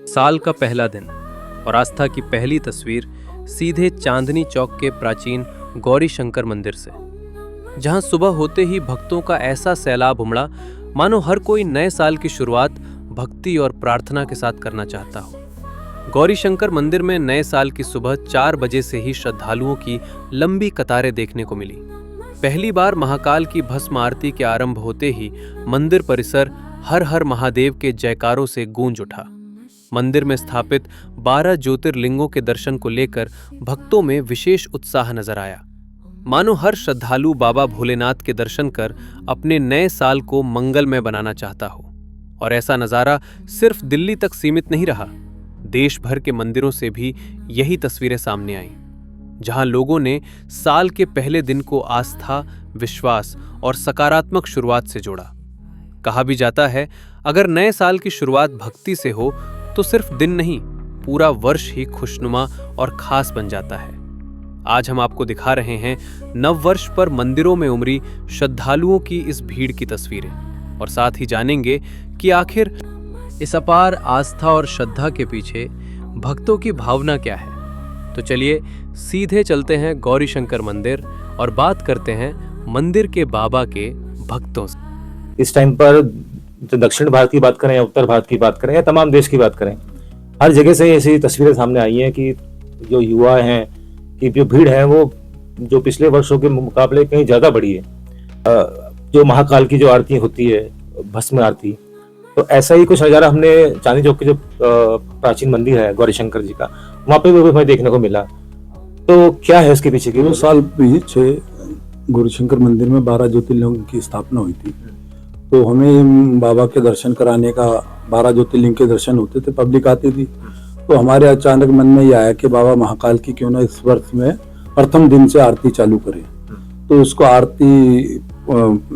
साल का पहला दिन और आस्था की पहली तस्वीर सीधे चांदनी चौक के प्राचीन गौरी शंकर मंदिर से, जहां सुबह होते ही भक्तों का ऐसा सैलाब उमड़ा मानो हर कोई नए साल की शुरुआत भक्ति और प्रार्थना के साथ करना चाहता हो। गौरी शंकर मंदिर में नए साल की सुबह 4 बजे से ही श्रद्धालुओं की लंबी कतारें देखने को मिली। पहली बार महाकाल की भस्म आरती के आरंभ होते ही मंदिर परिसर हर हर महादेव के जयकारों से गूंज उठा। मंदिर में स्थापित 12 ज्योतिर्लिंगों के दर्शन को लेकर भक्तों में विशेष उत्साह नजर आया, मानो हर श्रद्धालु बाबा भोलेनाथ के दर्शन कर अपने नए साल को मंगलमय बनाना चाहता हो। और ऐसा नजारा सिर्फ दिल्ली तक सीमित नहीं रहा, देश भर के मंदिरों से भी यही तस्वीरें सामने आईं, जहां लोगों ने साल के पहले दिन को आस्था, विश्वास और सकारात्मक शुरुआत से जोड़ा। कहा भी जाता है, अगर नए साल की शुरुआत भक्ति से हो तो सिर्फ दिन नहीं, पूरा वर्ष ही खुशनुमा और खास बन जाता है। आज हम आपको दिखा रहे हैं नव वर्ष पर मंदिरों में उमड़ी श्रद्धालुओं की इस भीड़ की तस्वीरें, और साथ ही जानेंगे कि आखिर इस अपार आस्था और श्रद्धा के पीछे भक्तों की भावना क्या है। तो चलिए सीधे चलते हैं गौरी शंकर मंदिर और बात करते हैं मंदिर के बाबा के भक्तों से। इस टाइम पर जो दक्षिण भारत की बात करें या उत्तर भारत की बात करें या तमाम देश की बात करें, हर जगह से ऐसी तस्वीरें सामने आई हैं कि जो युवा हैं, कि जो भीड़ है वो जो पिछले वर्षों के मुकाबले कहीं ज़्यादा बढ़ी है। जो महाकाल की जो आरती होती है, भस्म आरती, तो ऐसा ही कुछ नज़ारा हमने चांदनी चौक के जो प्राचीन मंदिर है गौरी शंकर जी का, वहाँ पे भी हमें देखने को मिला। तो क्या है उसके पीछे की? 2 साल पीछे गौरी शंकर मंदिर में 12 ज्योतिर्लिंग की स्थापना हुई थी। तो हमें बाबा के दर्शन कराने का, 12 ज्योतिर्लिंग के दर्शन होते थे, पब्लिक आती थी। तो हमारे अचानक मन में ये आया कि बाबा महाकाल की क्यों ना इस वर्ष में प्रथम दिन से आरती चालू करें। तो उसको आरती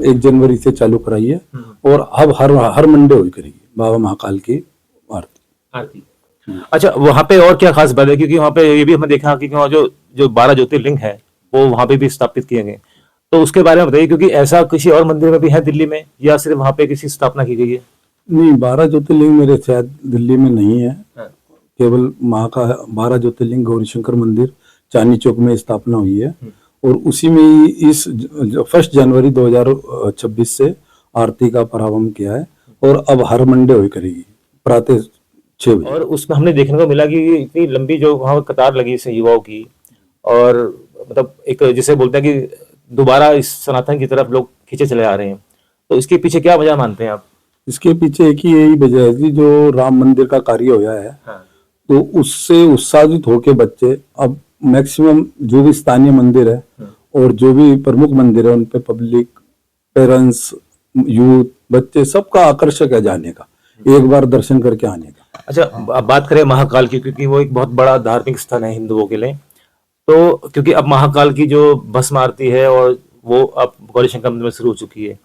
1 जनवरी से चालू कराई है और अब हर मंडे हुई करेगी बाबा महाकाल की आरती। अच्छा, वहाँ पे और क्या खास बात है? क्योंकि वहाँ पे ये भी हमने देखा कि वहाँ जो 12 ज्योतिर्लिंग है वो वहाँ पे भी स्थापित किए गए, तो उसके बारे में बताइए। क्योंकि ऐसा किसी और मंदिर में भी है दिल्ली में, या सिर्फ वहाँ पे किसी स्थापना की गई है? नहीं, 12 ज्योतिर्लिंग मेरे शायद दिल्ली में नहीं है। केवल माँ का 12 ज्योतिर्लिंग गौरी शंकर मंदिर चांदनी चौक में स्थापना हुई है और उसी में ही इस 1 जनवरी 2026 से आरती का प्रारंभ किया है और अब हर मंडे हुई करेगी प्रातः 6 बजे। और उसमें हमने देखने को मिला कि इतनी लंबी जो वहाँ कतार लगी है युवाओं की, और मतलब एक जिसे बोलते हैं कि दोबारा इस सनातन की तरफ लोग खींचे चले आ रहे हैं। तो इसके पीछे क्या वजह मानते हैं आप? इसके पीछे एक ही यही वजह है कि जो राम मंदिर का कार्य होया है, तो उससे उत्साहित होके बच्चे अब मैक्सिमम जो भी स्थानीय मंदिर है और जो भी प्रमुख मंदिर है उन पे पब्लिक, पेरेंट्स, यूथ, बच्चे सबका आकर्षक है जाने का, एक बार दर्शन करके आने का। अच्छा, अब बात करें महाकाल की, क्योंकि वो एक बहुत बड़ा धार्मिक स्थल है हिंदुओं के लिए। तो क्योंकि अब महाकाल की जो भस्म आरती है और वो अब गौरी शंकर मंदिर में शुरू हो चुकी है,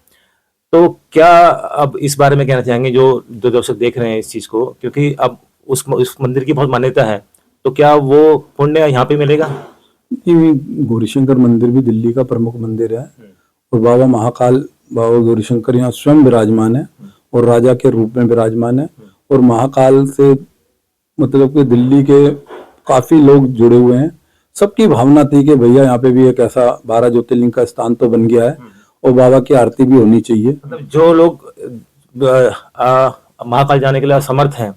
तो क्या अब इस बारे में कहना चाहेंगे जो दर्शक देख रहे हैं इस चीज को? क्योंकि अब उस मंदिर की बहुत मान्यता है, तो क्या वो पुण्य यहाँ पे मिलेगा? गौरी शंकर मंदिर भी दिल्ली का प्रमुख मंदिर है और बाबा महाकाल, बाबा गौरी शंकर यहाँ स्वयं विराजमान है और राजा के रूप में विराजमान है। और महाकाल से मतलब कि दिल्ली के काफी लोग जुड़े हुए हैं। सबकी भावना थी कि भैया यहाँ पे भी एक ऐसा 12 ज्योतिर्लिंग का स्थान तो बन गया है और बाबा की आरती भी होनी चाहिए। मतलब जो लोग महाकाल जाने के लिए असमर्थ हैं,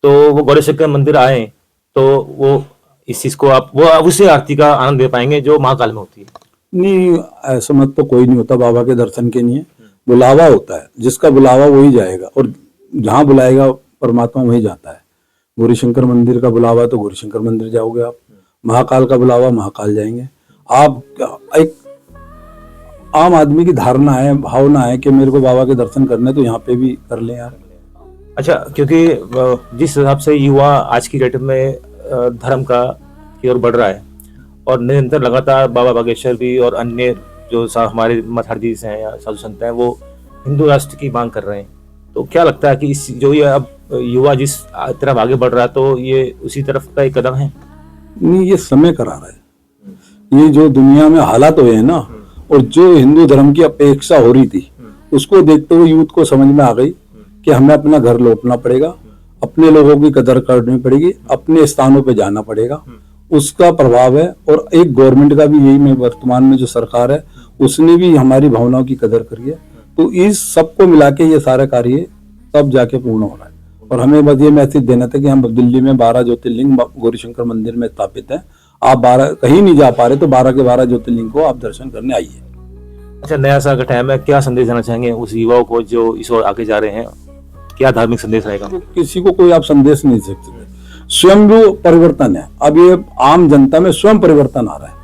तो वो गौरी शंकर मंदिर आए तो वो इस चीज को वो उसी आरती का आनंद ले पाएंगे जो महाकाल में होती है। नहीं, ऐसा मत तो कोई नहीं होता बाबा के दर्शन के लिए, बुलावा होता है, जिसका बुलावा वही जाएगा और जहाँ बुलाएगा परमात्मा वही जाता है। गौरी शंकर मंदिर का बुलावा तो गौरी शंकर मंदिर जाओगे आप, महाकाल का बुलावा महाकाल जाएंगे आप। एक आम आदमी की धारणा है, भावना है कि मेरे को बाबा के दर्शन करने तो यहाँ पे भी कर ले यार। अच्छा, क्योंकि जिस हिसाब से युवा आज की डेट में धर्म की ओर बढ़ रहा है और निरंतर लगातार बाबा बागेश्वर भी और अन्य जो हमारे मठाधीश हैं या साधु संत हैं वो हिंदू राष्ट्र की मांग कर रहे हैं, तो क्या लगता है कि इस जो ये अब युवा जिस तरफ आगे बढ़ रहा है, तो ये उसी तरफ का एक कदम है? नहीं, ये समय करा रहा है। ये जो दुनिया में हालात हुए हैं ना, और जो हिंदू धर्म की अपेक्षा हो रही थी, उसको देखते हुए यूथ को समझ में आ गई कि हमें अपना घर लौटना पड़ेगा, अपने लोगों की कदर करनी पड़ेगी, अपने स्थानों पे जाना पड़ेगा, उसका प्रभाव है। और एक गवर्नमेंट का भी यही में, वर्तमान में जो सरकार है उसने भी हमारी भावनाओं की कदर करी है। तो इस सबको मिला के ये सारा कार्य तब जाके पूर्ण हो रहा है। और हमें बस ये मैसेज देना था कि हम दिल्ली में 12 ज्योतिर्लिंग गौरीशंकर मंदिर में स्थापित है। आप 12 कहीं नहीं जा पा रहे तो 12 के 12 ज्योतिर्लिंग को आप दर्शन करने आइए। अच्छा, नया साल का टाइम है, क्या संदेश देना चाहेंगे उस युवाओं को जो इस ओर आगे जा रहे हैं? क्या धार्मिक संदेश रहेगा? तो किसी को कोई आप संदेश नहीं दे सकते, स्वयं जो परिवर्तन है। अब ये आम जनता में स्वयं परिवर्तन आ रहा है,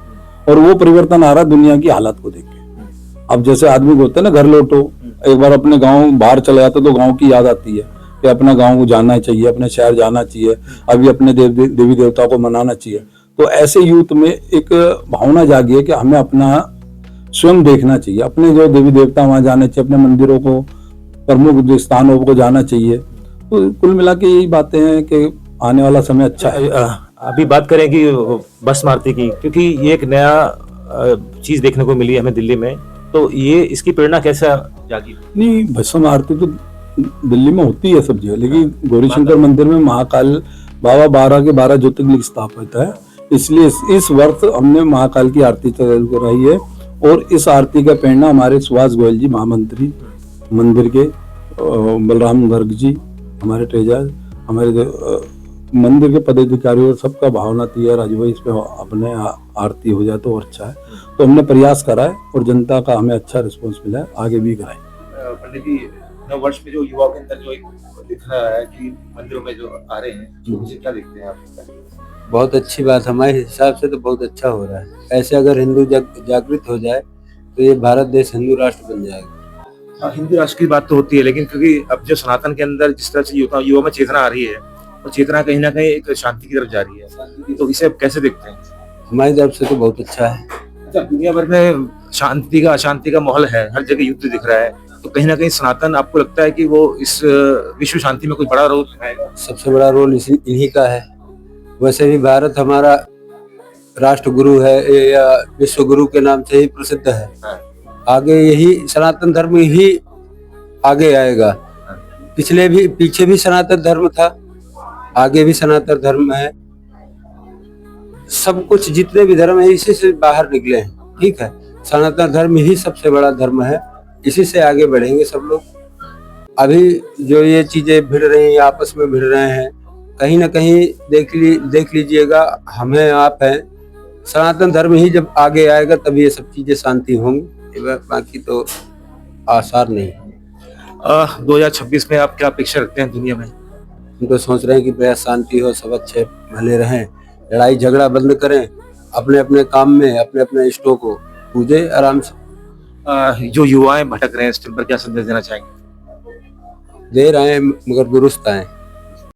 और वो परिवर्तन आ रहा है दुनिया की हालत को देख के। अब जैसे आदमी को होता है ना, घर लौटो, एक बार अपने गांव बाहर चले जाते तो गांव की याद आती है कि अपना गांव को जाना चाहिए, अपने शहर जाना चाहिए, अभी अपने देवी देवता को मनाना चाहिए। तो ऐसे यूथ में एक भावना जागी है कि हमें अपना स्वयं देखना चाहिए, अपने जो देवी देवता वहां जाना चाहिए, अपने मंदिरों को, प्रमुख स्थानों को जाना चाहिए। तो कुल मिला के यही बातें हैं कि आने वाला समय अच्छा है। अभी बात करें कि भस्म आरती की, क्योंकि ये एक नया चीज देखने को मिली है हमें दिल्ली में, तो ये इसकी प्रेरणा कैसे जागी? नहीं, भस्म आरती तो दिल्ली में होती है सब जगह, लेकिन गौरीशंकर मंदिर में महाकाल बाबा 12 के 12 ज्योतिर्लिंग स्थापित है, इसलिए इस वर्ष हमने महाकाल की आरती चालू कराई है। और इस आरती का प्रेरणा हमारे सुभाष गोयल जी, महामंत्री मंदिर के, बलराम गर्ग जी, हमारे ट्रेजर, हमारे मंदिर के पदाधिकारियों, सबका भावना थी है राजू भाई इस पे अपने आरती हो जाए तो अच्छा है। तो हमने प्रयास करा है और जनता का हमें अच्छा रिस्पॉन्स मिला है, आगे भी कराएं। पंडित जी, नव वर्ष में जो युवाओं के अंदर जो एक दिख रहा है कि मंदिरों में जो आ रहे हैं, उसे क्या देखते हैं आप? बहुत अच्छी बात, हमारे हिसाब से तो बहुत अच्छा हो रहा है। ऐसे अगर हिंदू जागृत हो जाए तो ये भारत देश हिंदू राष्ट्र बन जाएगा। हिंदू राष्ट्र की बात तो होती है, लेकिन क्योंकि अब जो सनातन के अंदर जिस तरह से युवा में चेतना आ रही है, और चेतना कहीं ना कहीं एक शांति की तरफ जा रही है, तो इसे आप कैसे देखते हैं? हमारी तरफ से तो बहुत अच्छा है। अच्छा, दुनिया भर में अशांति का माहौल है, हर जगह युद्ध दिख रहा है, तो कहीं ना कहीं सनातन आपको लगता है कि वो इस विश्व शांति में कोई बड़ा रोल निभाएगा? सबसे बड़ा रोल इन्हीं का है। वैसे भी भारत हमारा राष्ट्र गुरु है, या विश्व गुरु के नाम से ही प्रसिद्ध है। आगे यही सनातन धर्म ही आगे आएगा। पीछे भी सनातन धर्म था, आगे भी सनातन धर्म है। सब कुछ जितने भी धर्म है इसी से बाहर निकले हैं, ठीक है। सनातन धर्म ही सबसे बड़ा धर्म है, इसी से आगे बढ़ेंगे सब लोग। अभी जो ये चीजें भिड़ रही हैं, आपस में भिड़ रहे हैं, कहीं ना कहीं देख लीजिएगा, हमें आप हैं, सनातन धर्म ही जब आगे आएगा तभी ये सब चीजें शांति होंगी, बाकी तो आसार नहीं। 2026 में आप क्या अपेक्षा रखते हैं दुनिया में? हम तो सोच रहे हैं कि बेहद शांति हो, सब अच्छे भले रहें, लड़ाई झगड़ा बंद करें, अपने अपने काम में अपने अपने इष्टों को पूजे आराम से। जो युवाएं भटक रहे हैं इस पर क्या संदेश देना चाहेंगे? दे रहे हैं मगर दुरुस्त आए।